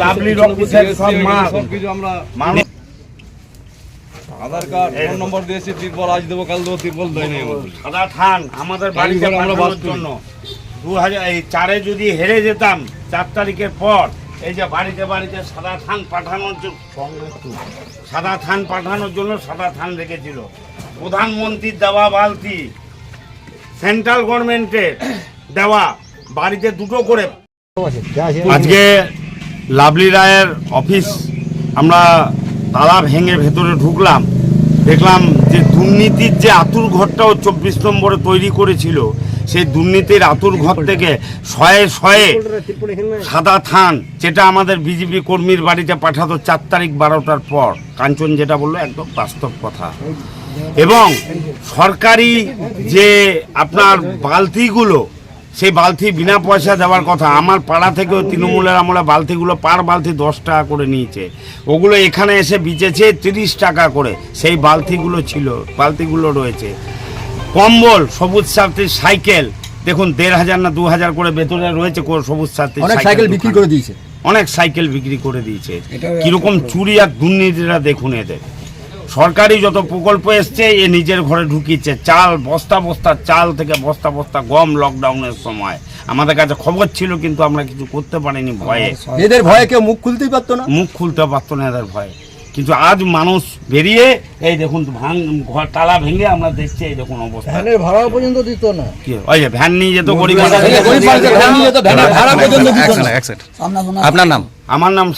Lovely রকিসের সব মাল সবকিছু আমরা মানুষ আধার কার্ড ফোন নম্বর দিয়েছি, তিরপল আজ দেবো কাল দেবো, তিরপল দেয় নাই আমাদের। সাদা থান আমাদের বাড়িতে আমরা পাঠানোর বাস করি। জন্য 2004-এ যদি হেরে যেতাম 4 তারিখের পর, এই যে বাড়িতে বাড়িতে সাদা থান পাঠানোর জন্য সাদা থান পাঠানোর জন্য সাদা থান রেখেছিল। প্রধানমন্ত্রীর দেওয়া বালতি, সেন্ট্রাল গভর্নমেন্টের দেওয়া বাড়িতে দুটো করে। আজকে লাভলি রায়ের অফিস আমরা তালা ভেঙে ভেতরে ঢুকলাম, দেখলাম যে দুর্নীতির যে আতুর ঘরটাও 24 নম্বরে তৈরি করেছিল, সেই দুর্নীতির আতুর ঘর থেকে শয়ে শয়ে সাদা থান, যেটা আমাদের বিজেপি কর্মীর বাড়িতে পাঠাতো 4 তারিখ 12টার পর। কাঞ্চন যেটা বললো একদম বাস্তব কথা। এবং সরকারি যে আপনার বালতিগুলো, সেই বালতি বিনা পয়সা দেওয়ার কথা। আমার পাড়া থেকেও তৃণমূলের আমলে বালতিগুলো পার বালতি 10 টাকা করে নিয়েছে, ওগুলো এখানে এসে বিচেছে 30 টাকা করে। সেই বালতিগুলো রয়েছে। কম্বল, সবুজ সাথী সাইকেল, দেখুন 1500 না 2000 করে বেতনে রয়েছে সবুজ সাথী সাইকেল বিক্রি করে দিয়েছে, অনেক সাইকেল বিক্রি করে দিয়েছে। কিরকম চুরি আর দুর্নীতিরা দেখুন এদের। সরকারি যত প্রকল্প এসছে এ নিজের ঘরে ঢুকিয়েছে। চাল বস্তা বস্তা চাল থেকে বস্তা বস্তা গম লকডাউনের সময় আমাদের কাছে খবর ছিল, কিন্তু আমরা কিছু করতে পারিনি ভয়ে। এদের ভয়ে কেউ মুখ খুলতেই পারতো না, এদের ভয়ে। কিন্তু আজ মানুষ বেরিয়ে এই দেখুন ঘর তালা ভেঙে আমরা দেখছি, এই দেখুন অবস্থা। ভ্যানের ভাড়া পর্যন্ত দিত না, ওই যে ভ্যান নিয়ে যেত গরিব। ভাড়া পর্যন্ত দিত না। আপনার নাম? আমার নাম